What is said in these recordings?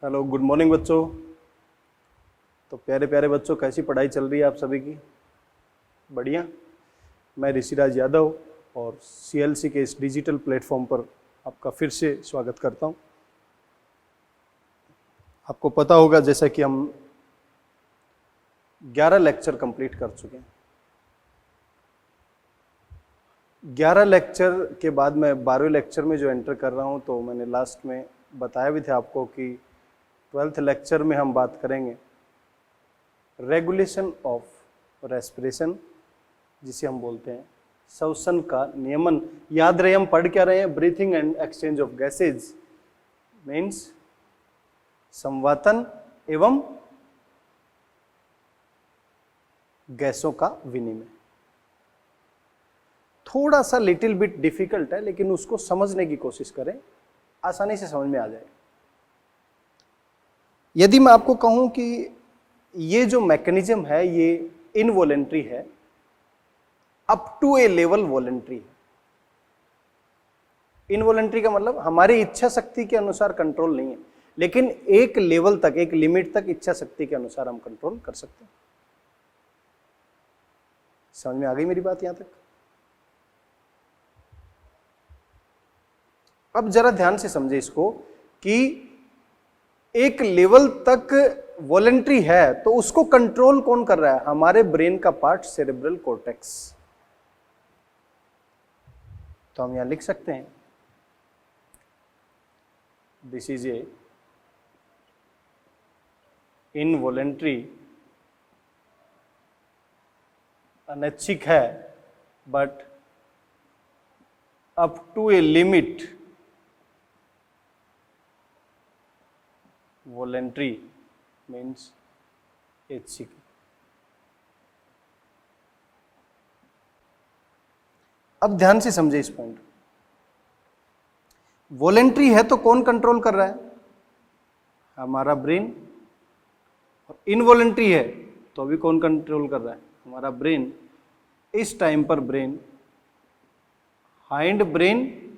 Hello, good morning बच्चों। तो प्यारे प्यारे बच्चों, कैसी पढ़ाई चल रही है आप सभी की? बढ़िया। मैं ऋषिराज यादव और सीएलसी के इस डिजिटल प्लेटफॉर्म पर आपका फिर से स्वागत करता हूं। आपको पता होगा जैसा कि हम 11 लेक्चर कंप्लीट कर चुके हैं। 11 लेक्चर के बाद मैं 12वें लेक्चर में जो एंटर कर रहा हूं, तो मैंने लास्ट में बताया भी था आपको कि 12th लेक्चर में हम बात करेंगे रेगुलेशन ऑफ रेस्पिरेशन, जिसे हम बोलते हैं श्वसन का नियमन। याद रहे हम पढ़ क्या रहे हैं? Breathing and exchange of gases means संवातन एवं गैसों का विनिमय। थोड़ा सा लिटिल बिट डिफिकल्ट है, लेकिन उसको समझने की कोशिश करें, आसानी से समझ में आ जाए। यदि मैं आपको कहूं कि ये जो मैकेनिज्म है ये इनवॉलेंट्री है, up to a level voluntary है। इनवॉलेंट्री का मतलब हमारी इच्छा शक्ति के अनुसार कंट्रोल नहीं है, लेकिन एक लेवल तक, एक लिमिट तक इच्छा शक्ति के अनुसार हम कंट्रोल कर सकते हैं। समझ में आ गई मेरी बात यहां तक? अब जरा ध्यान से समझे इसको कि एक लेवल तक वॉलेंट्री है, तो उसको कंट्रोल कौन कर रहा है? हमारे ब्रेन का पार्ट सेरेब्रल कॉर्टेक्स। तो हम यहां लिख सकते हैं दिस इज ए इनवॉलेंट्री, अनैच्छिक है, but up to a limit voluntary means ऐच्छिक। अब ध्यान से समझे इस पॉइंट। वॉलेंट्री है तो कौन कंट्रोल कर रहा है? हमारा ब्रेन। और इनवॉलेंट्री है तो अभी कौन कंट्रोल कर रहा है? हमारा ब्रेन। इस टाइम पर ब्रेन, हाइंड ब्रेन,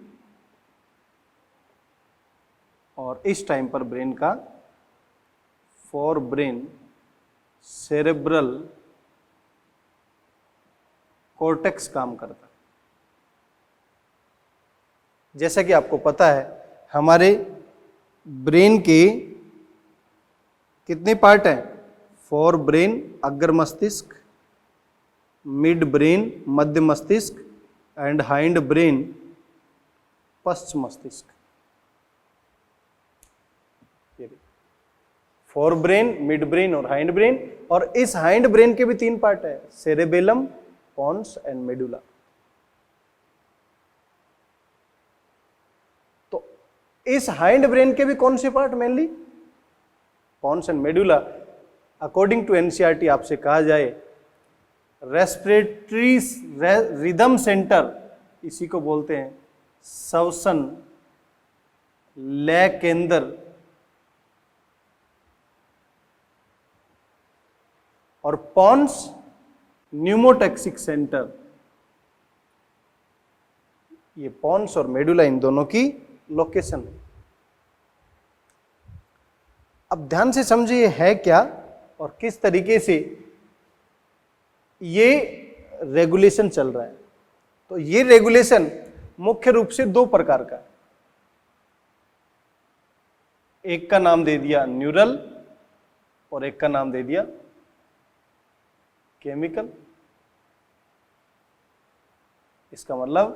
और इस टाइम पर ब्रेन का फोर ब्रेन सेरेब्रल कॉर्टेक्स काम करता है। जैसा कि आपको पता है, हमारे ब्रेन के कितने पार्ट हैं? फोर ब्रेन अग्र मस्तिष्क, मिड ब्रेन मध्य मस्तिष्क एंड हाइंड ब्रेन पश्च मस्तिष्क। फोर ब्रेन, मिड ब्रेन और हाइंड ब्रेन। और इस हाइंड ब्रेन के भी 3 पार्ट है, सेरेबेलम, पॉन्स एंड मेडुला। तो इस हाइंड ब्रेन के भी कौन से part? Mainly pons and medulla. According to NCERT आपसे कहा जाए रेस्पिरेटरी रिदम सेंटर, इसी को बोलते हैं श्वसन लय केंद्र, और पॉन्स न्यूमोटैक्सिक सेंटर। ये पॉन्स और मेडुला इन दोनों की लोकेशन है। अब ध्यान से समझिए है क्या और किस तरीके से ये रेगुलेशन चल रहा है। तो ये रेगुलेशन मुख्य रूप से 2 प्रकार का है। एक का नाम दे दिया न्यूरल और एक का नाम दे दिया केमिकल। इसका मतलब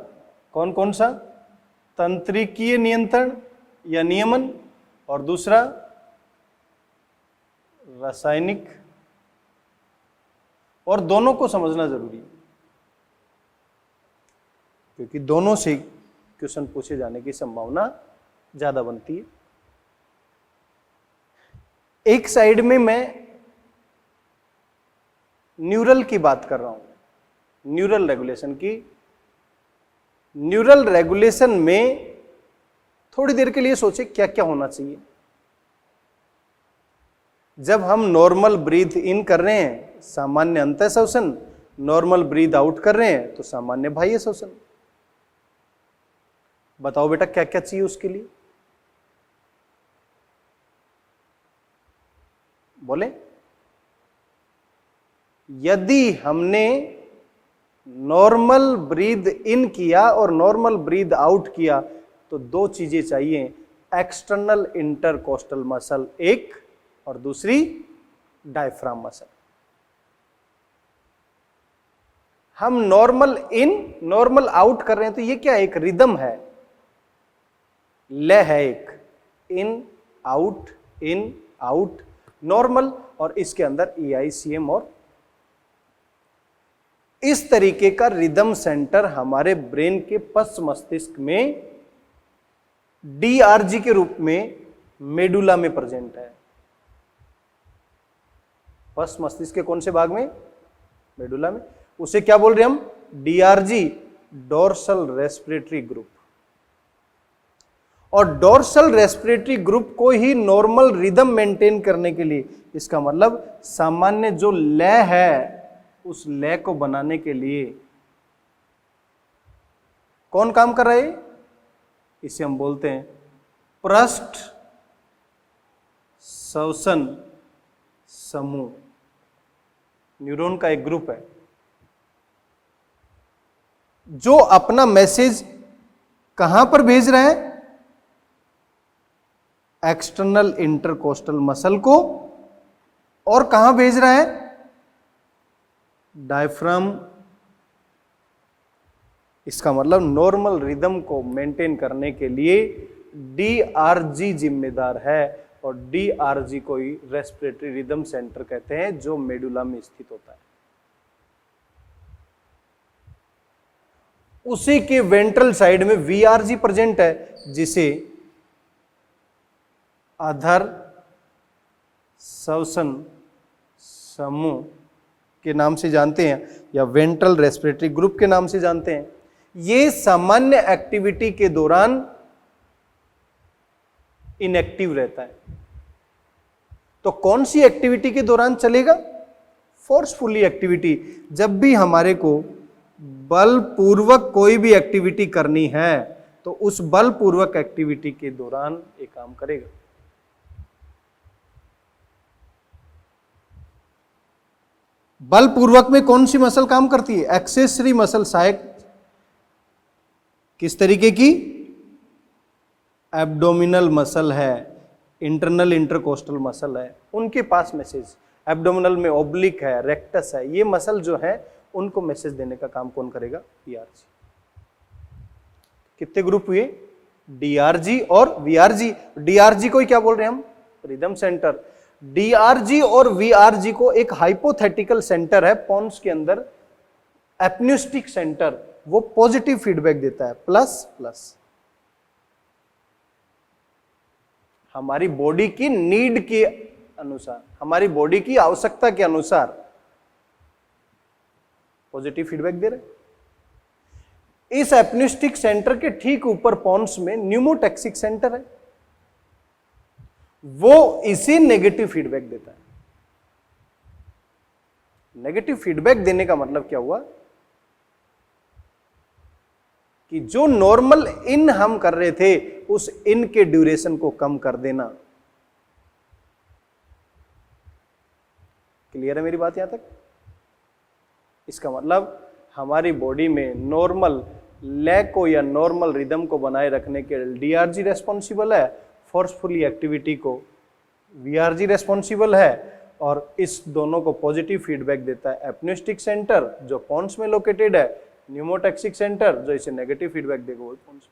कौन कौन सा? तंत्रिकीय नियंत्रण या नियमन, और दूसरा रासायनिक। और दोनों को समझना जरूरी है, क्योंकि दोनों से क्वेश्चन पूछे जाने की संभावना ज्यादा बनती है। एक साइड में मैं न्यूरल की बात कर रहा हूं, न्यूरल रेगुलेशन की। न्यूरल रेगुलेशन में थोड़ी देर के लिए सोचे क्या क्या होना चाहिए। जब हम नॉर्मल ब्रीथ इन कर रहे हैं, सामान्य अंतः श्वसन, नॉर्मल ब्रीथ आउट कर रहे हैं तो सामान्य बाह्य श्वसन। बताओ बेटा क्या क्या चाहिए उसके लिए? बोले, यदि हमने नॉर्मल ब्रीद इन किया और नॉर्मल ब्रीद आउट किया तो दो चीजें चाहिए, एक्सटर्नल इंटरकोस्टल मसल एक और दूसरी डायफ्राम मसल। हम नॉर्मल इन नॉर्मल आउट कर रहे हैं तो ये क्या है, एक रिदम है, लय है, एक इन आउट नॉर्मल, और इसके अंदर EICM, और इस तरीके का रिदम सेंटर हमारे ब्रेन के पश्च मस्तिष्क में DRG के रूप में मेडुला में प्रेजेंट है। पश्च मस्तिष्क के कौन से भाग में? मेडुला में। उसे क्या बोल रहे हम? DRG, dorsal respiratory group. और डोर्सल रेस्पिरेटरी ग्रुप को ही नॉर्मल रिदम मेंटेन करने के लिए, इसका मतलब सामान्य जो लय है उस लय को बनाने के लिए कौन काम कर रहा है? इसे हम बोलते हैं पृष्ठ श्वसन समूह। न्यूरॉन का एक ग्रुप है जो अपना मैसेज कहां पर भेज रहे हैं? एक्सटर्नल इंटरकोस्टल मसल को, और कहां भेज रहा है? डायफ्राम। इसका मतलब नॉर्मल रिदम को मेंटेन करने के लिए DRG जिम्मेदार है, और DRG को ही रेस्पिरेटरी रिदम सेंटर कहते हैं जो मेडुला में स्थित होता है। उसी के वेंट्रल साइड में VRG प्रेजेंट है, जिसे अधर श्वसन समूह के नाम से जानते हैं, या वेंट्रल रेस्पिरेटरी ग्रुप के नाम से जानते हैं। ये सामान्य एक्टिविटी के दौरान इनएक्टिव रहता है। तो कौन सी एक्टिविटी के दौरान चलेगा? Forcefully activity. जब भी हमारे को बलपूर्वक कोई भी एक्टिविटी करनी है तो उस बलपूर्वक एक्टिविटी के दौरान ये काम करेगा। बलपूर्वक में कौन सी मसल काम करती है? एक्सेसरी मसल सहायक। किस तरीके की? एब्डोमिनल मसल है, इंटरनल इंटरकोस्टल मसल है, उनके पास मैसेज, एब्डोमिनल में ओब्लिक है, रेक्टस है, ये मसल जो है उनको मैसेज देने का काम कौन करेगा? DRG। कितने ग्रुप हुए? DRG और VRG। DRG को ही क्या बोल रहे हैं हम? Rhythm centre. DRG और VRG को एक हाइपोथेटिकल सेंटर है पोन्स के अंदर, एप्न्यूस्टिक सेंटर, वो पॉजिटिव फीडबैक देता है, प्लस प्लस। हमारी बॉडी की नीड के अनुसार, हमारी बॉडी की आवश्यकता के अनुसार पॉजिटिव फीडबैक दे रहे। इस एप्न्यूस्टिक सेंटर के ठीक ऊपर पोन्स में न्यूमोटैक्सिक सेंटर है, वो इसे नेगेटिव फीडबैक देता है। नेगेटिव फीडबैक देने का मतलब क्या हुआ कि जो नॉर्मल इन हम कर रहे थे उस इन के ड्यूरेशन को कम कर देना। क्लियर है मेरी बात यहां तक? इसका मतलब हमारी बॉडी में नॉर्मल लय को या नॉर्मल रिदम को बनाए रखने के लिए DRG रेस्पॉन्सिबल है, फोर्सफुली एक्टिविटी को VRG रेस्पॉन्सिबल है, और इस दोनों को पॉजिटिव फीडबैक देता है एप्न्यूस्टिक सेंटर जो पोन्स में लोकेटेड है, न्यूमोटैक्सिक सेंटर जो इसे नेगेटिव फीडबैक देगा वो पोन्स।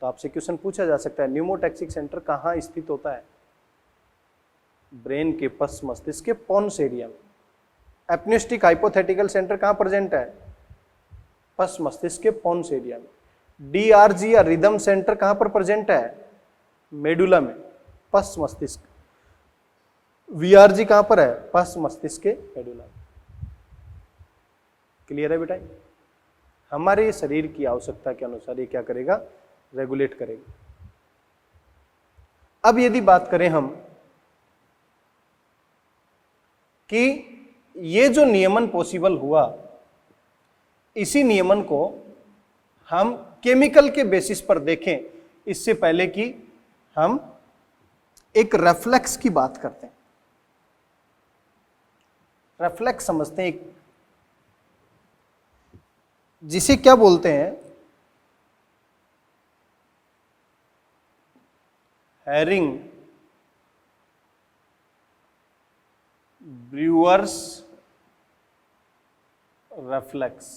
तो आपसे क्वेश्चन पूछा जा सकता है, न्यूमोटैक्सिक सेंटर कहाँ स्थित होता है? ब्रेन के पश्च मस्तिष्क के पोन्स एरिया में। एप्न्यूस्टिक हाइपोथेटिकल सेंटर कहाँ प्रेजेंट है? पश्च मस्तिष्क के पोन्स एरिया में। DRG या रिदम सेंटर कहाँ पर प्रेजेंट है? मेडुला में, पश्च मस्तिष्क। VRG कहां पर है? पश्च मस्तिष्क के मेडुला। क्लियर है बेटा? हमारे शरीर की आवश्यकता के अनुसार ये क्या करेगा? रेगुलेट करेगा। अब यदि बात करें हम कि ये जो नियमन पॉसिबल हुआ, इसी नियमन को हम केमिकल के बेसिस पर देखें इससे पहले कि हम एक रिफ्लेक्स की बात करते हैं। रेफ्लेक्स समझते हैं, जिसे क्या बोलते हैं, हैरिंग ब्रूअर्स रेफ्लेक्स।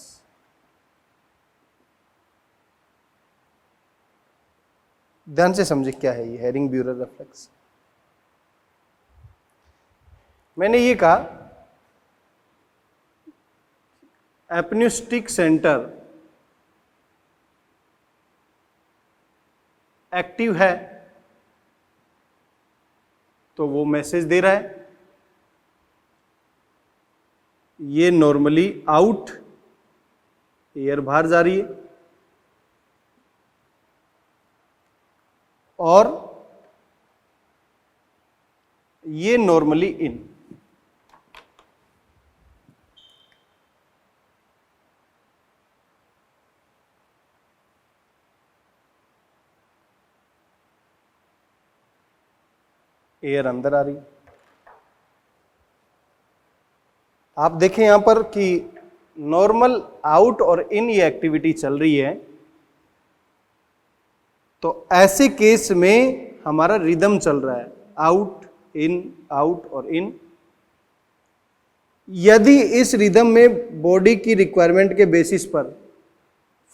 ध्यान से समझे क्या है ये हैरिंग ब्यूरर रेफ्लेक्स। मैंने ये कहा एपन्यूस्टिक सेंटर एक्टिव है तो वो मैसेज दे रहा है, ये नॉर्मली आउट, एयर बाहर जा रही है, और ये नॉर्मली इन। एयर अंदर आ रही। आप देखें यहां पर कि नॉर्मल आउट और इन ये एक्टिविटी चल रही है, तो ऐसे केस में हमारा रिदम चल रहा है आउट और इन। यदि इस रिदम में बॉडी की रिक्वायरमेंट के बेसिस पर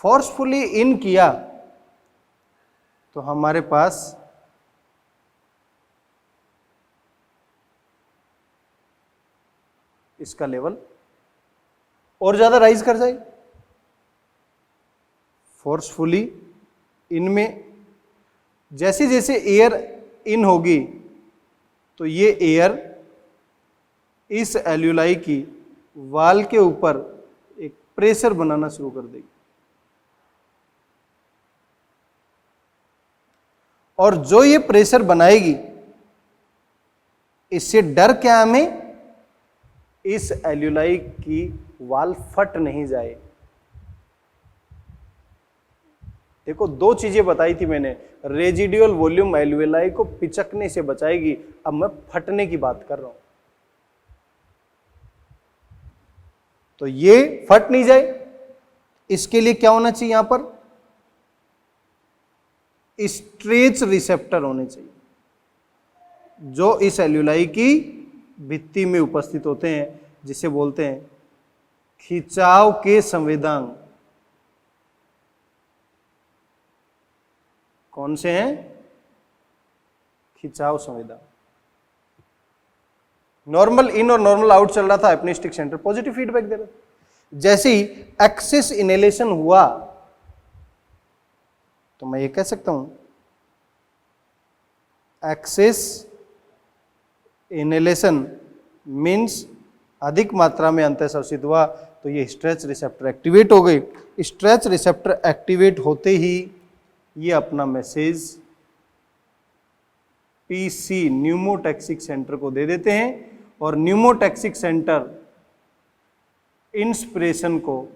फोर्सफुली इन किया तो हमारे पास इसका लेवल और ज्यादा राइज कर जाए। फोर्सफुली इनमें जैसे जैसे एयर इन होगी तो ये एयर इस एल्यूलाई की वाल के ऊपर एक प्रेशर बनाना शुरू कर देगी, और जो ये प्रेशर बनाएगी इससे डर क्या हमें, इस एल्यूलाई की वाल फट नहीं जाए। देखो दो चीजें बताई थी मैंने, रेजिडुअल वॉल्यूम एल्यूलाई को पिचकने से बचाएगी, अब मैं फटने की बात कर रहा हूं। तो ये फट नहीं जाए, इसके लिए क्या होना चाहिए, यहां पर स्ट्रेच रिसेप्टर होने चाहिए जो इस एल्यूलाई की भित्ति में उपस्थित होते हैं, जिसे बोलते हैं खिंचाव के संवेदनांग। कौन से हैं, खिंचाव संवेदनांग। नॉर्मल इन और नॉर्मल आउट चल रहा था, एपनिस्टिक सेंटर पॉजिटिव फीडबैक दे रहा था। जैसे ही एक्सेस इनहेलेशन हुआ तो मैं ये कह सकता हूं एक्सेस इनहेलेशन मीन्स अधिक मात्रा में अंतःश्वसित हुआ, तो ये स्ट्रेच रिसेप्टर एक्टिवेट हो गई। स्ट्रेच रिसेप्टर एक्टिवेट होते ही ये अपना मैसेज पीसी न्यूमोटैक्सिक सेंटर को दे देते हैं, और न्यूमोटैक्सिक सेंटर इंस्पिरेशन को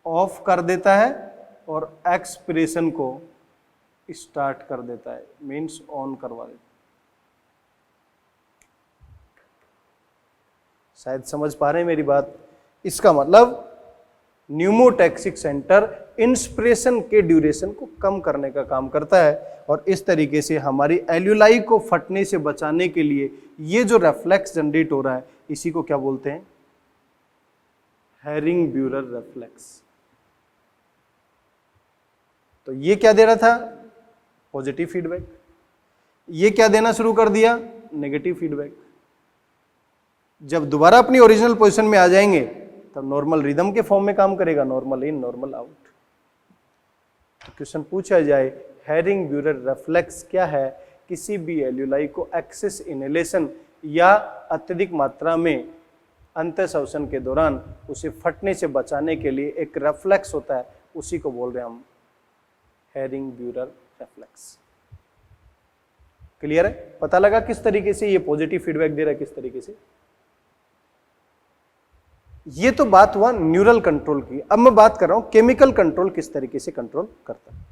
ऑफ कर देता है और एक्सपिरेशन को स्टार्ट कर देता है, मीन्स ऑन करवा देता है। शायद समझ पा रहे हैं मेरी बात। इसका मतलब न्यूमोटैक्सिक सेंटर इंस्पिरेशन के ड्यूरेशन को कम करने का काम करता है, और इस तरीके से हमारी एल्यूलाई को फटने से बचाने के लिए ये जो रेफ्लेक्स जनरेट हो रहा है, इसी को क्या बोलते हैं, हैरिंग ब्यूरर रेफ्लेक्स। तो ये क्या दे रहा था, पॉजिटिव फीडबैक। ये क्या देना शुरू कर दिया, नेगेटिव फीडबैक। जब दोबारा अपनी ओरिजिनल पोजीशन में आ जाएंगे तब नॉर्मल रिदम के फॉर्म में काम करेगा, नॉर्मल इन नॉर्मल आउट। तो क्वेश्चन पूछा जाए हैरिंग ब्यूरर रेफ्लेक्स क्या है, किसी भी एल्यूलाई को एक्सेस इनहेलेशन या अत्यधिक मात्रा में अंतःश्वसन के दौरान उसे फटने से बचाने के लिए एक रेफ्लेक्स होता है, उसी को बोल रहे हैं हम हैरिंग ब्यूरर रेफ्लेक्स। क्लियर है, पता लगा किस तरीके से ये पॉजिटिव फीडबैक दे रहा है, किस तरीके से। ये तो बात हुआ न्यूरल कंट्रोल की। अब मैं बात कर रहा हूं केमिकल कंट्रोल किस तरीके से कंट्रोल करता है।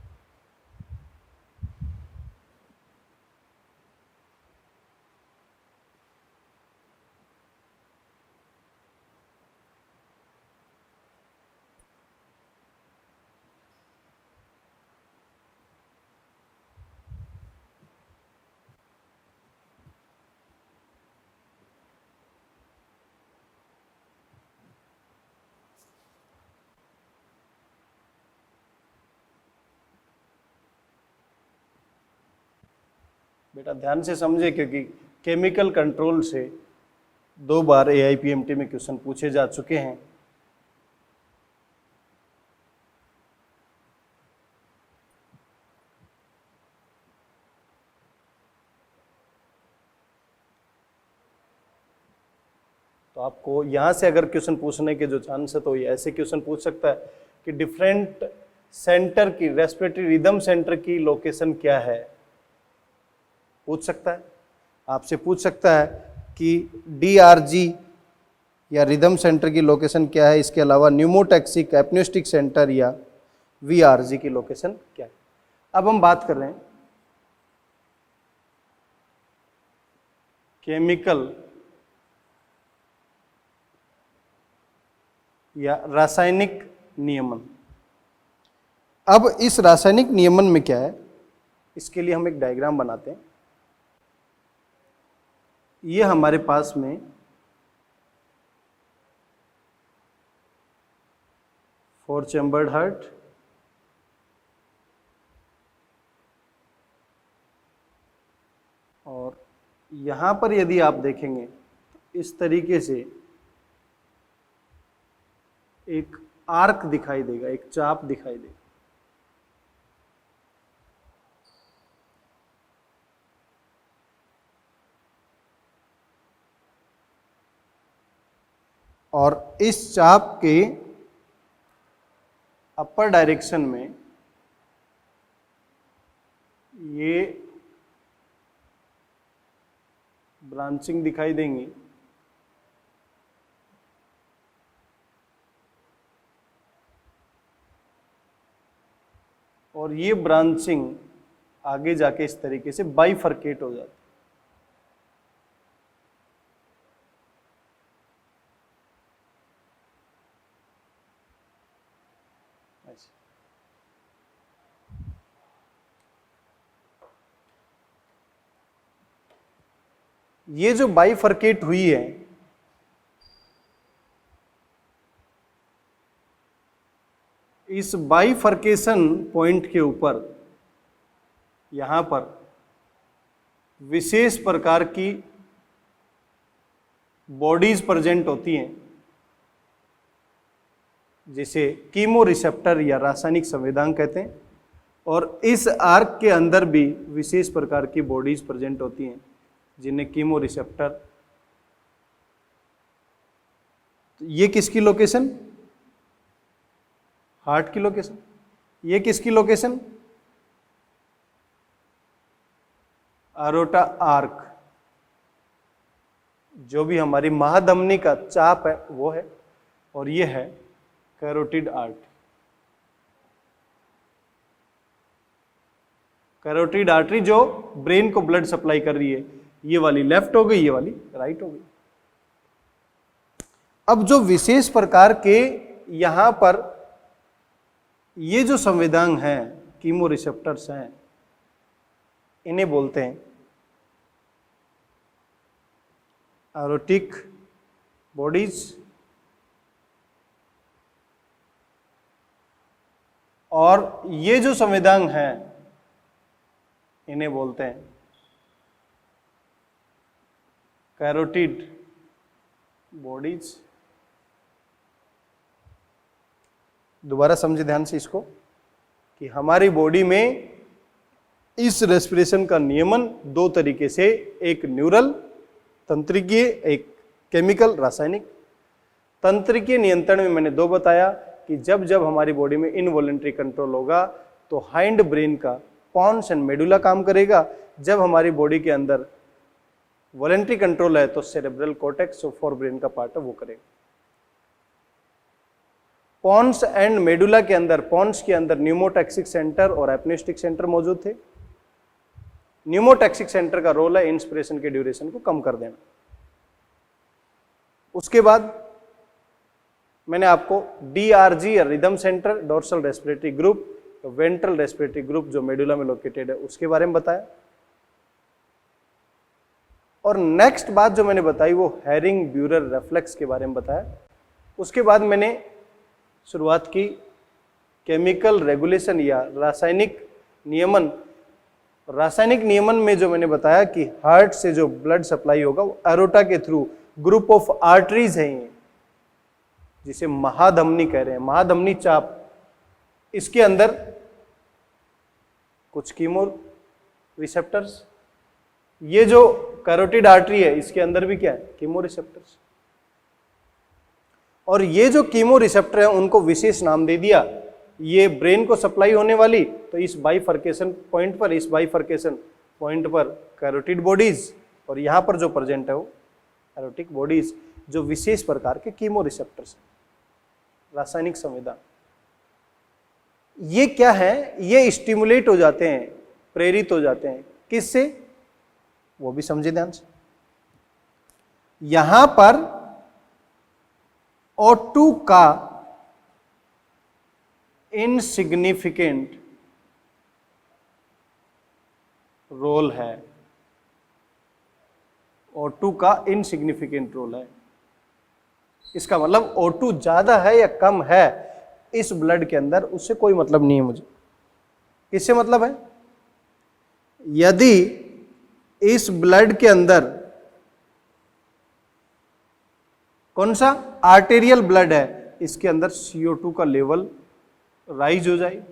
बेटा ध्यान से समझे, क्योंकि केमिकल कंट्रोल से 2 बार AIPMT में क्वेश्चन पूछे जा चुके हैं। तो आपको यहाँ से अगर क्वेश्चन पूछने के जो चांस है तो ये ऐसे क्वेश्चन पूछ सकता है कि डिफरेंट सेंटर की, रेस्पिरेटरी रिदम सेंटर की लोकेशन क्या है, पूछ सकता है। आपसे पूछ सकता है कि DRG या रिदम सेंटर की लोकेशन क्या है, इसके अलावा न्यूमोटैक्सिक एपनेस्टिक सेंटर या VRG की लोकेशन क्या है। अब हम बात कर रहे हैं केमिकल या रासायनिक नियमन। अब इस रासायनिक नियमन में क्या है, इसके लिए हम एक डायग्राम बनाते हैं। ये हमारे पास में फोर चैम्बर्ड हार्ट, और यहां पर यदि आप देखेंगे तो इस तरीके से एक आर्क दिखाई देगा, एक चाप दिखाई देगा। और इस चाप के अपर डायरेक्शन में ये ब्रांचिंग दिखाई देंगी, और ये ब्रांचिंग आगे जाके इस तरीके से बाइफरकेट हो जाती है। ये जो बाइफरकेट हुई है, इस बाइफरकेशन पॉइंट के ऊपर यहां पर विशेष प्रकार की बॉडीज प्रेजेंट होती हैं, जिसे कीमो रिसेप्टर या रासायनिक संवेदक कहते हैं। और इस आर्क के अंदर भी विशेष प्रकार की बॉडीज प्रेजेंट होती हैं, जिन्हें कीमो रिसेप्टर। तो ये किसकी लोकेशन, हार्ट की लोकेशन। ये किसकी लोकेशन, अरोटा आर्क, जो भी हमारी महाधमनी का चाप है वो है, और ये है कैरोटिड आर्टरी। कैरोटिड आर्टरी जो ब्रेन को ब्लड सप्लाई कर रही है, ये वाली लेफ्ट हो गई, ये वाली राइट हो गई। अब जो विशेष प्रकार के यहां पर ये जो संवेदक हैं, कीमो रिसेप्टर्स हैं, इन्हें बोलते हैं एरोटिक बॉडीज। और ये जो संवेदक हैं इन्हें बोलते हैं कैरोटिड बॉडीज। दोबारा समझे ध्यान से इसको, कि हमारी बॉडी में इस रेस्पिरेशन का नियमन 2 तरीके से, एक न्यूरल तंत्रिकीय, एक केमिकल रासायनिक। तंत्रिकीय नियंत्रण में मैंने 2 बताया कि जब जब हमारी बॉडी में इनवॉलेंट्री कंट्रोल होगा तो हाइंड ब्रेन का पॉन्स एंड मेडुला काम करेगा। जब हमारी बॉडी के अंदर वॉलेंट्री कंट्रोल है तो सेरेब्रल कॉर्टेक्स, जो फोर ब्रेन का पार्ट है, वो करेगा। पॉन्स एंड मेडुला के अंदर, पॉन्स के अंदर न्यूमोटैक्सिक सेंटर और एपनेस्टिक सेंटर मौजूद थे। न्यूमोटैक्सिक सेंटर का रोल है इंस्पिरेशन के ड्यूरेशन को कम कर देना। उसके बाद मैंने आपको DRG या rhythm centre, dorsal respiratory group, ventral respiratory group जो मेडुला में लोकेटेड है, उसके बारे में बताया। और नेक्स्ट बात जो मैंने बताई वो हैरिंग ब्यूरर रेफ्लेक्स के बारे में बताया। उसके बाद मैंने शुरुआत की केमिकल रेगुलेशन या रासायनिक नियमन रासायनिक नियमन में जो मैंने बताया कि हार्ट से जो ब्लड सप्लाई होगा वो एरोटा के थ्रू, ग्रुप ऑफ आर्टरीज है ये, जिसे महाधमनी कह रहे हैं, महाधमनी चाप। इसके अंदर कुछ कीमो रिसेप्टर्स, ये जो कैरोटिड आर्टरी है इसके अंदर भी क्या है, कीमो रिसेप्टर्स। और ये जो कीमो रिसेप्टर है उनको विशेष नाम दे दिया, ये ब्रेन को सप्लाई होने वाली, तो इस बाइफर्केशन पॉइंट पर, इस बाइफर्केशन पॉइंट पर कैरोटिड बॉडीज, और यहां पर जो प्रेजेंट है वो एरोटिक बॉडीज, जो विशेष प्रकार के कीमो रिसेप्टर्स, रासायनिक संवेदन। ये क्या है, ये स्टिमुलेट हो जाते हैं, प्रेरित हो जाते हैं, किससे, वो भी समझे ध्यान से। यहां पर O2 का इनसिग्निफिकेंट रोल है, O2 का इनसिग्निफिकेंट रोल है। इसका मतलब O2 ज्यादा है या कम है इस ब्लड के अंदर, उससे कोई मतलब नहीं है मुझे। किससे मतलब है, यदि इस ब्लड के अंदर कौन सा आर्टेरियल ब्लड है, इसके अंदर CO2 का लेवल राइज हो जाए,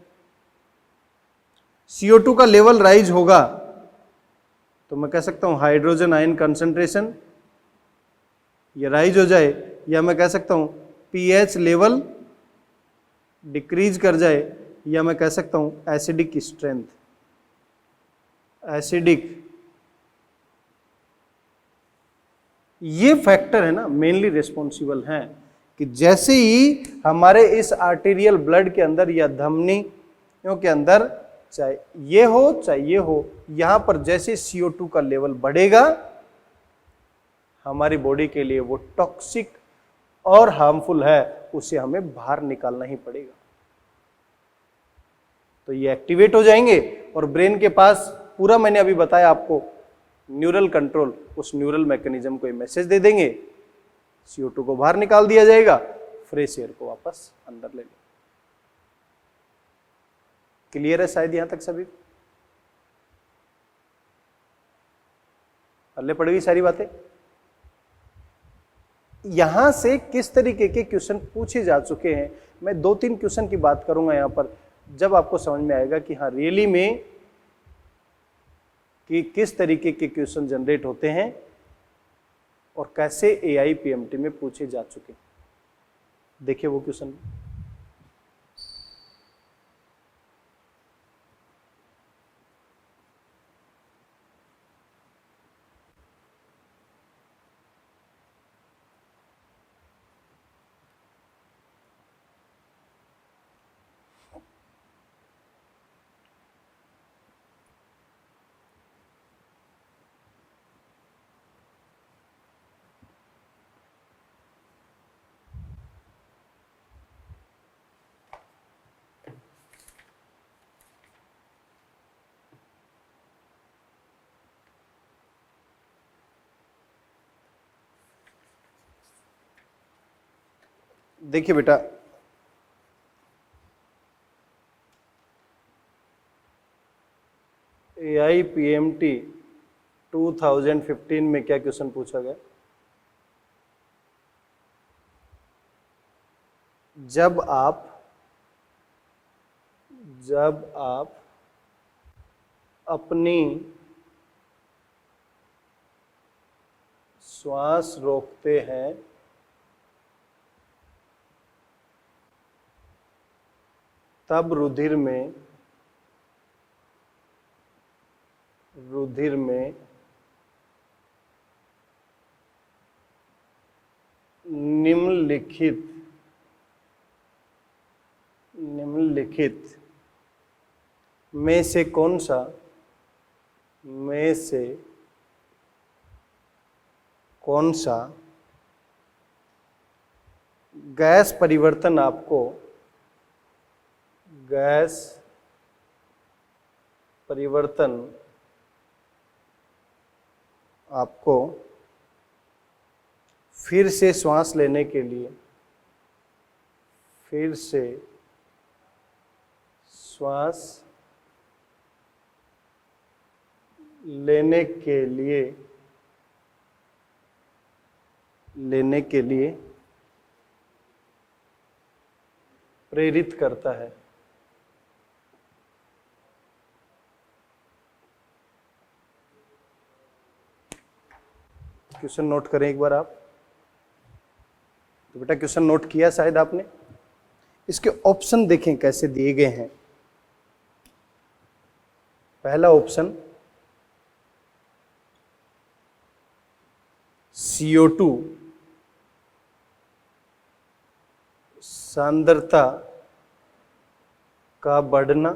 CO2 का लेवल राइज होगा तो मैं कह सकता हूं हाइड्रोजन आयन कंसंट्रेशन ये राइज हो जाए, या मैं कह सकता हूं pH लेवल डिक्रीज कर जाए, या मैं कह सकता हूं एसिडिक स्ट्रेंथ, एसिडिक, ये फैक्टर है ना मेनली रिस्पॉन्सिबल हैं कि जैसे ही हमारे इस आर्टेरियल ब्लड के अंदर या धमनियों के अंदर, चाहे ये हो चाहे ये हो, यहां पर जैसे CO2 का लेवल बढ़ेगा हमारी बॉडी के लिए वो टॉक्सिक और हार्मफुल है, उसे हमें बाहर निकालना ही पड़ेगा। तो ये एक्टिवेट हो जाएंगे और ब्रेन के पास पूरा मैंने अभी बताया आपको न्यूरल कंट्रोल, उस न्यूरल मैकेनिज्म को मैसेज दे देंगे, CO2 को बाहर निकाल दिया जाएगा, फ्रेश एयर को वापस अंदर ले लो। क्लियर है शायद यहां तक सभी, पल्ले पड़ गई सारी बातें। यहां से किस तरीके के क्वेश्चन पूछे जा चुके हैं, मैं 2-3 क्वेश्चन की बात करूंगा यहां पर, जब आपको समझ में आएगा कि हाँ रियली में कि किस तरीके के क्वेश्चन जनरेट होते हैं और कैसे AIPMT में पूछे जा चुके। देखिए वो क्वेश्चन, देखिए बेटा, AIPMT 2015 में क्या क्वेश्चन पूछा गया, जब आप अपनी श्वास रोकते हैं तब रुधिर में निम्नलिखित में से कौन सा गैस परिवर्तन आपको फिर से श्वास लेने के लिए, फिर से श्वास लेने के लिए प्रेरित करता है। क्वेश्चन नोट करें एक बार आप। तो बेटा क्वेश्चन नोट किया शायद आपने। इसके ऑप्शन देखें कैसे दिए गए हैं। पहला ऑप्शन CO2 सांद्रता का बढ़ना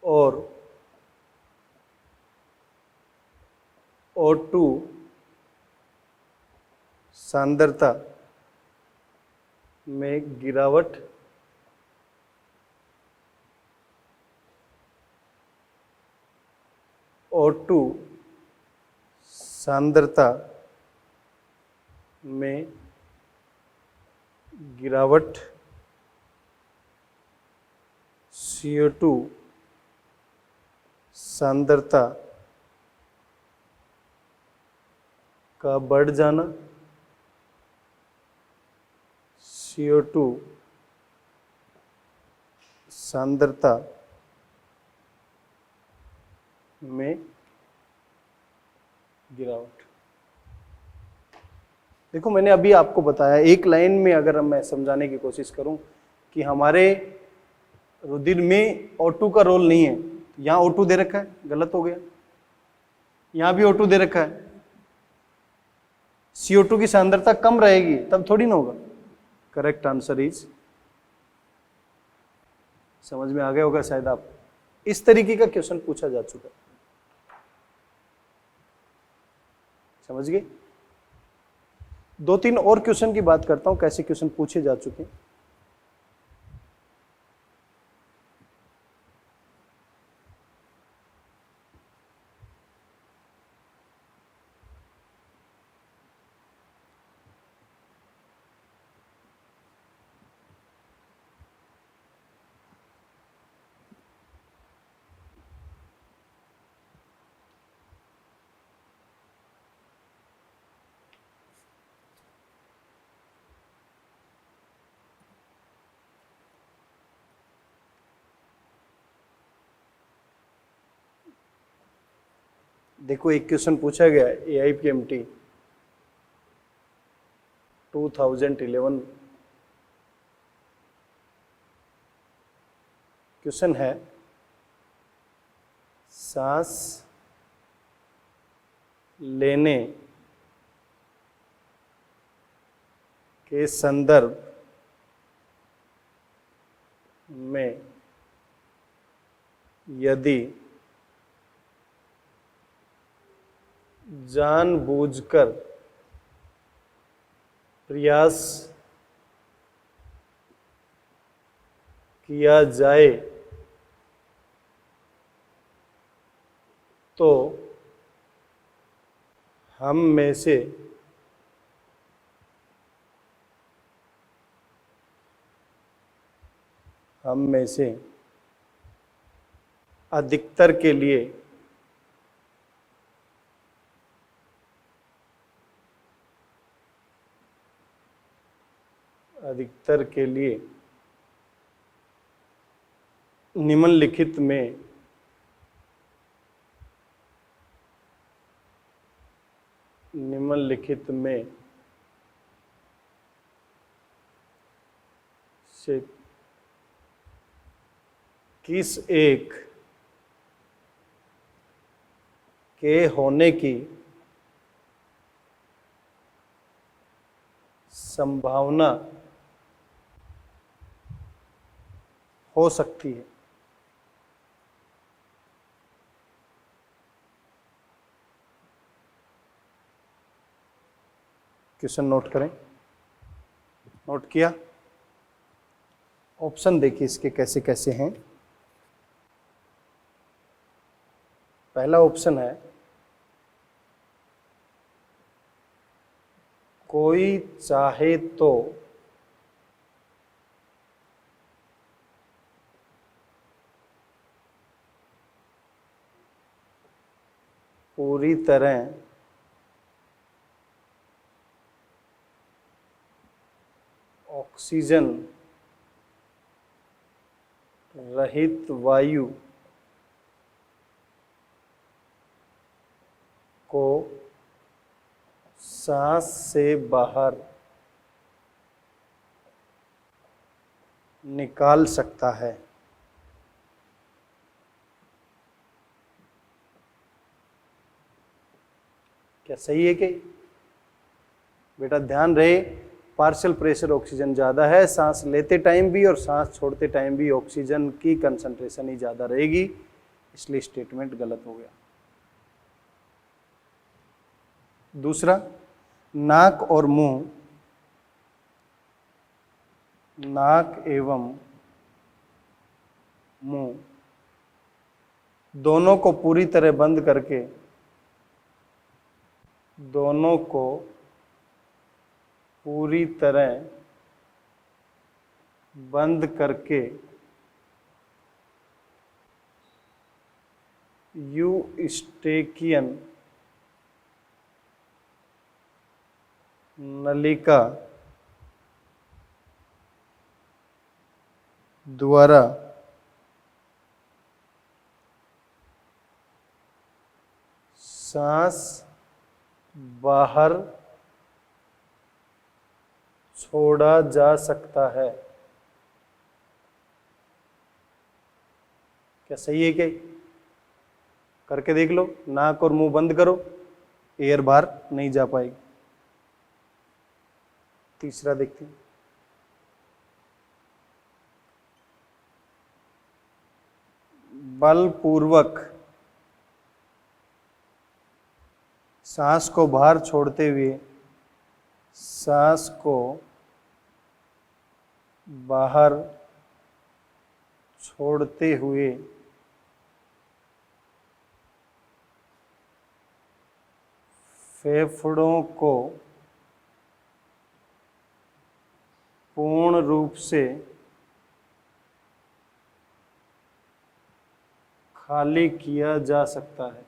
और O2 सांद्रता में गिरावट O2 सांद्रता में गिरावट CO2 सांद्रता का बढ़ जाना, CO2 सांद्रता में गिरावट। देखो मैंने अभी आपको बताया, एक लाइन में अगर मैं समझाने की कोशिश करूं कि हमारे रुधिर में O2 का रोल नहीं है, यहां O2 दे रखा है, गलत हो गया। यहां भी O2 दे रखा है, CO2 की सांद्रता कम रहेगी तब थोड़ी ना होगा। करेक्ट आंसर इज, समझ में आ गया होगा शायद आप। इस तरीके का क्वेश्चन पूछा जा चुका है, समझ गए। 2-3 और क्वेश्चन की बात करता हूं, कैसे क्वेश्चन पूछे जा चुके हैं। देखो एक क्वेश्चन पूछा गया है AIPMT 2011। क्वेश्चन है सांस लेने के संदर्भ में यदि जानबूझकर प्रयास किया जाए तो हम में से अधिकतर के लिए निम्नलिखित में से किस एक के होने की संभावना हो सकती है। क्वेश्चन नोट करें। नोट किया? ऑप्शन देखिए इसके कैसे कैसे हैं। पहला ऑप्शन है कोई चाहे तो पूरी तरह ऑक्सीजन रहित वायु को सांस से बाहर निकाल सकता है। क्या सही है कि? बेटा ध्यान रहे, पार्शियल प्रेशर ऑक्सीजन ज़्यादा है, सांस लेते टाइम भी और सांस छोड़ते टाइम भी ऑक्सीजन की कंसंट्रेशन ही ज़्यादा रहेगी, इसलिए स्टेटमेंट गलत हो गया। दूसरा, नाक और मुंह, नाक एवं मुंह दोनों को पूरी तरह बंद करके, दोनों को पूरी तरह बंद करके यूस्टेकियन नलिका द्वारा सांस बाहर छोड़ा जा सकता है। क्या सही है क्या? करके देख लो, नाक और मुंह बंद करो, एयर बाहर नहीं जा पाएगी। तीसरा देखते हैं, बलपूर्वक सांस को बाहर छोड़ते हुए, सांस को बाहर छोड़ते हुए फेफड़ों को पूर्ण रूप से खाली किया जा सकता है।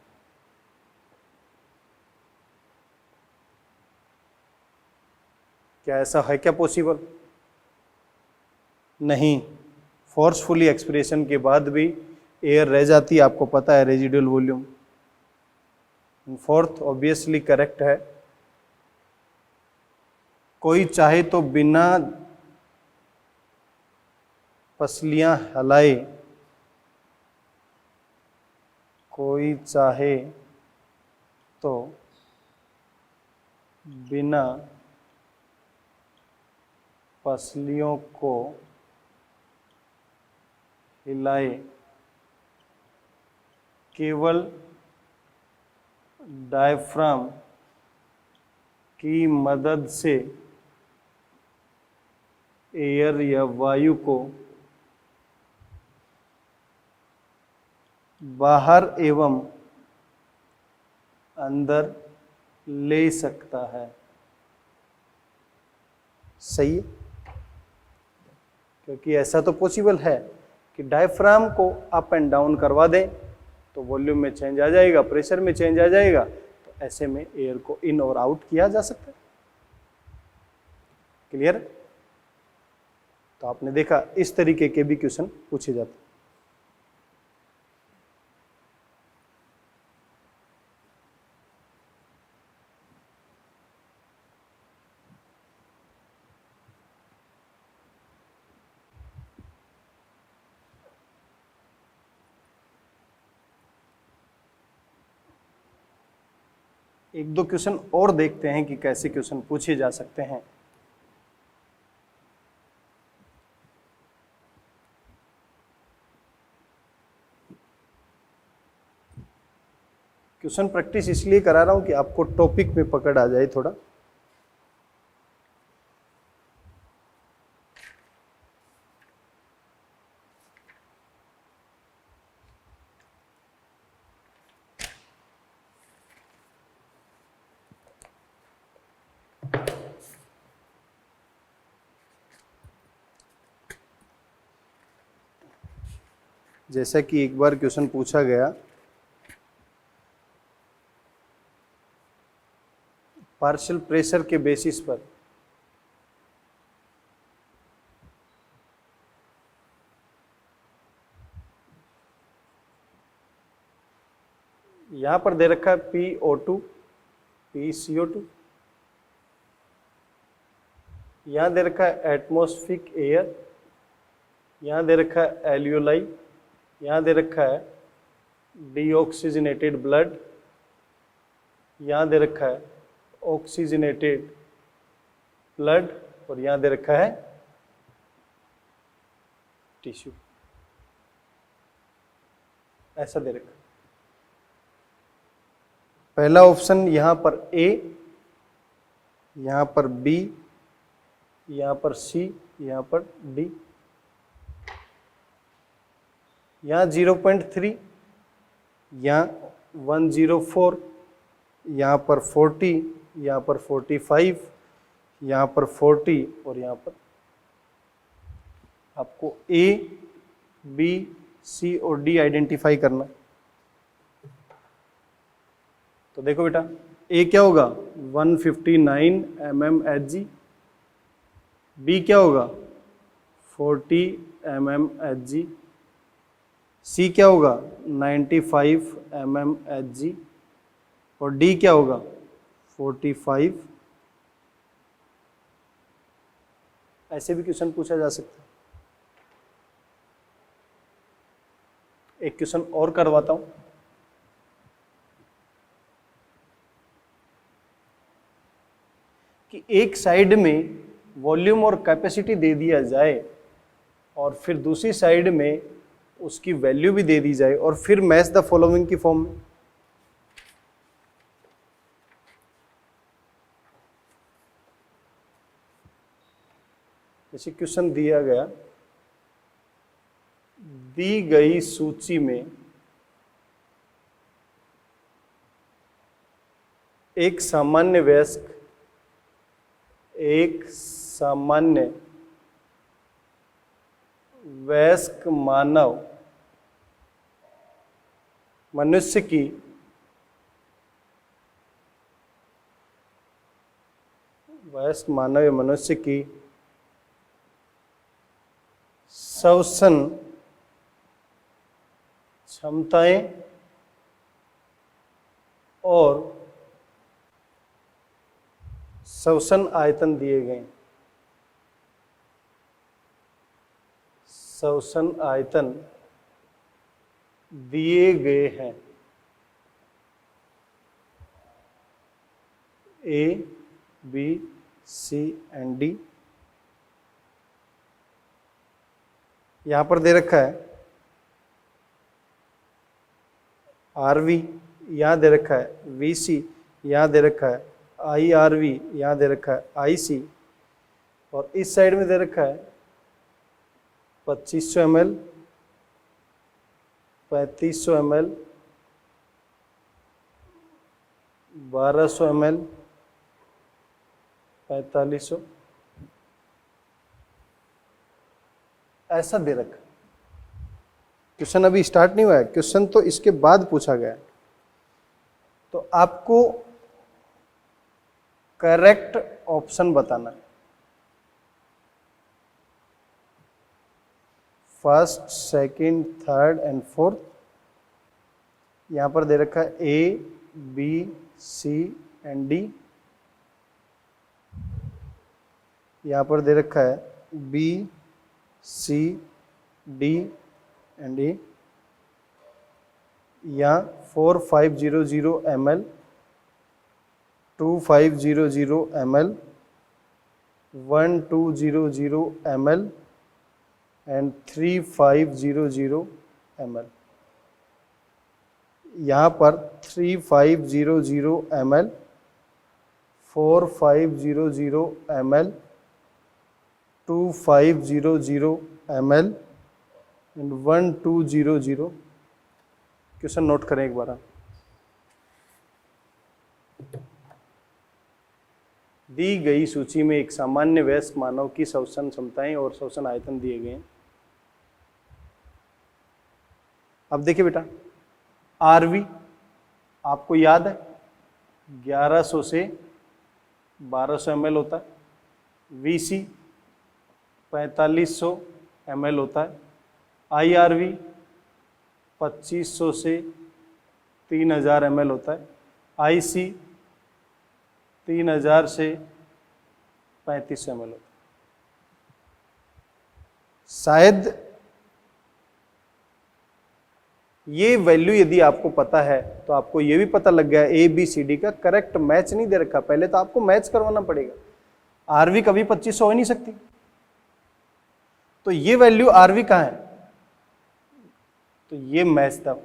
क्या ऐसा है क्या पॉसिबल? नहीं, फोर्सफुली एक्सपिरेशन के बाद भी एयर रह जाती है, आपको पता है, residual volume. Fourth obviously correct है। कोई चाहे तो बिना पसलियां हिलाए, कोई चाहे तो बिना पसलियों को हिलाए केवल डायफ्राम की मदद से एयर या वायु को बाहर एवं अंदर ले सकता है। सही है, क्योंकि ऐसा तो पॉसिबल है कि डायफ्राम को अप एंड डाउन करवा दें तो वॉल्यूम में चेंज आ जाएगा, प्रेशर में चेंज आ जाएगा, तो ऐसे में एयर को इन और आउट किया जा सकता है। क्लियर? तो आपने देखा, इस तरीके के भी क्वेश्चन पूछे जाते हैं। एक दो क्वेश्चन और देखते हैं कि कैसे क्वेश्चन पूछे जा सकते हैं। क्वेश्चन प्रैक्टिस इसलिए करा रहा हूं कि आपको टॉपिक में पकड़ आ जाए थोड़ा। जैसा कि एक बार क्वेश्चन पूछा गया पार्शियल प्रेशर के बेसिस पर यहां पर दे रखा है PO2 PCO2, यहां दे रखा है एटमॉस्फेरिक एयर, यहां दे रखा है एल्यूलाई, यहां दे रखा है डीऑक्सीजनेटेड ब्लड, यहां दे रखा है ऑक्सीजनेटेड ब्लड, और यहां दे रखा है टिश्यू। ऐसा दे रखा। पहला ऑप्शन यहां पर ए, यहां पर बी, यहां पर सी, यहां पर डी। यहां 0.3, यहां 104, यहां पर 40, यहां पर 45, यहां पर 40, और यहां पर आपको ए, बी, सी और डी आइडेंटिफाई करना। तो देखो बेटा, ए क्या होगा 159 mmHg, बी क्या होगा 40 mmHg, सी क्या होगा 95 mmHg, और डी क्या होगा 45। ऐसे भी क्वेश्चन पूछा जा सकता है। एक क्वेश्चन और करवाता हूं कि एक साइड में वॉल्यूम और कैपेसिटी दे दिया जाए और फिर दूसरी साइड में उसकी वैल्यू भी दे दी जाए और फिर मैच द फॉलोइंग की फॉर्म में। जैसे क्वेश्चन दिया गया, दी गई सूची में एक सामान्य वयस्क मानव मनुष्य की वयस्क मानव या मनुष्य की श्वसन क्षमताएं और श्वसन आयतन दिए गए। श्वसन आयतन दिए गए हैं। ए, बी, सी एंड डी। यहां पर दे रखा है आरवी, यहां दे रखा है वीसी, यहां दे रखा है IRV, यहां दे रखा है IC, और इस साइड में दे रखा है 2500 ml, 3500 ml, 1200 ml, 4500, ऐसा दे रखा। क्वेश्चन अभी स्टार्ट नहीं हुआ है, क्वेश्चन तो इसके बाद पूछा गया। तो आपको करेक्ट ऑप्शन बताना है। First, second, third and fourth. यहां पर दे रखा है ए, बी, सी एंड डी। यहां पर दे रखा है बी, सी, डी एंड ए। यहाँ 4500 ml, 2500 ml, 1200 ml and 3500 ml। यहाँ पर 3500 ml, 4500 ml, 2500 ml and 1200। Question note करें एक बार। दी गई सूची में एक सामान्य वयस्क मानव की श्वसन क्षमताएं और श्वसन आयतन दिए गए हैं। अब देखिए बेटा, आरवी आपको याद है 1100 से 1200 ml होता है, VC 4500 ml होता है, IRV 2500 से 3000 ml होता है, IC 3000 से 3500 ml होता है। शायद ये वैल्यू यदि आपको पता है तो आपको ये भी पता लग गया ABCD का करेक्ट मैच नहीं दे रखा, पहले तो आपको मैच करवाना पड़ेगा। आरवी कभी 2500 हो ही नहीं सकती, तो ये वैल्यू आरवी कहाँ है, तो ये मैच था।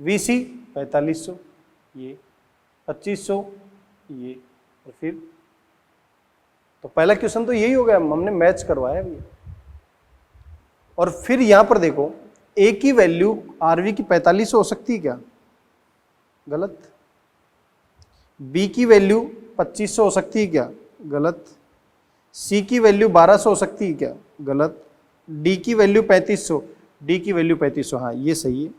VC 4500, ये 2500, ये, और फिर तो पहला क्वेश्चन तो यही हो गया, हमने मैच करवाया भी। और फिर यहां पर देखो ए की वैल्यू आरवी की 4500 हो सकती है क्या, गलत। बी की वैल्यू 2500 हो सकती है क्या, गलत। सी की वैल्यू 1200 हो सकती है क्या, गलत। डी की वैल्यू 3500, डी की वैल्यू 3500, हाँ ये सही है।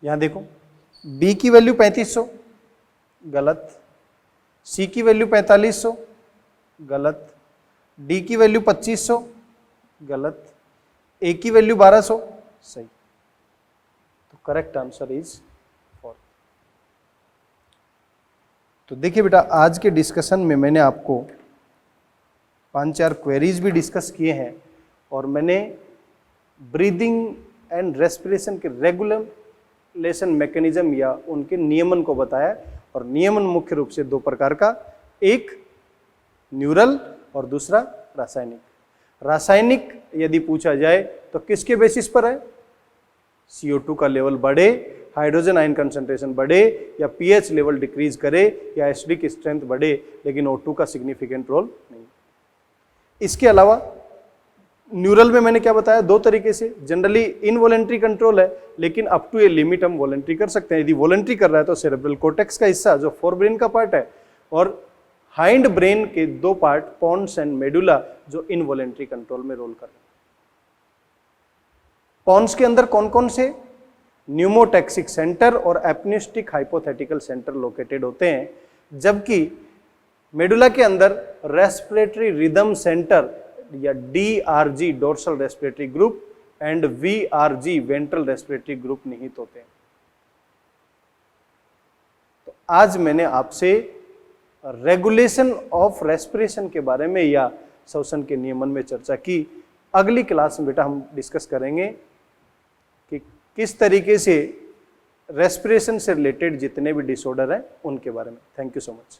यहां देखो बी की वैल्यू 3500, गलत। सी की वैल्यू 4500, गलत। डी की वैल्यू 2500, गलत। ए की वैल्यू 1200, सही। तो करेक्ट आंसर इज 4। तो देखिए बेटा, आज के डिस्कशन में मैंने आपको 5-4 क्वेरीज भी डिस्कस किए हैं और मैंने ब्रीदिंग एंड रेस्पिरेशन के रेगुलेशन मैकेनिज्म या उनके नियमन को बताया। और नियमन मुख्य रूप से 2 प्रकार का, एक न्यूरल और दूसरा रासायनिक। रासायनिक यदि पूछा जाए तो किसके बेसिस पर है, CO2 का लेवल बढ़े, हाइड्रोजन आयन कंसंट्रेशन बढ़े, या pH लेवल डिक्रीज करे, या एसिडिक स्ट्रेंथ बढ़े, लेकिन O2 का सिग्निफिकेंट रोल नहीं। इसके अलावा न्यूरल में मैंने क्या बताया, 2 तरीके से, जनरली इनवॉलेंट्री कंट्रोल है, लेकिन अप टू ए लिमिट हम वॉलेंट्री कर सकते हैं। यदि वॉलेंट्री कर रहा है तो सेरेब्रल कोर्टेक्स का हिस्सा जो फोर ब्रेन का पार्ट है, और हाइंड ब्रेन के 2 पार्ट पॉन्स एंड मेडुला जो इनवॉलेंट्री कंट्रोल में रोल कर रहे हैं। पॉन्स के अंदर कौन कौन से, न्यूमोटैक्सिक सेंटर और एपनिस्टिक हाइपोथेटिकल सेंटर लोकेटेड होते हैं, जबकि मेडुला के अंदर रेस्पिरेटरी रिदम सेंटर या DRG dorsal respiratory group and VRG ventral respiratory group निहित होते हैं। तो आज मैंने आपसे रेगुलेशन ऑफ रेस्पिरेशन के बारे में या श्वसन के नियमन में चर्चा की। अगली क्लास में बेटा हम डिस्कस करेंगे कि किस तरीके से रेस्पिरेशन से रिलेटेड जितने भी डिसऑर्डर हैं उनके बारे में। Thank you so much.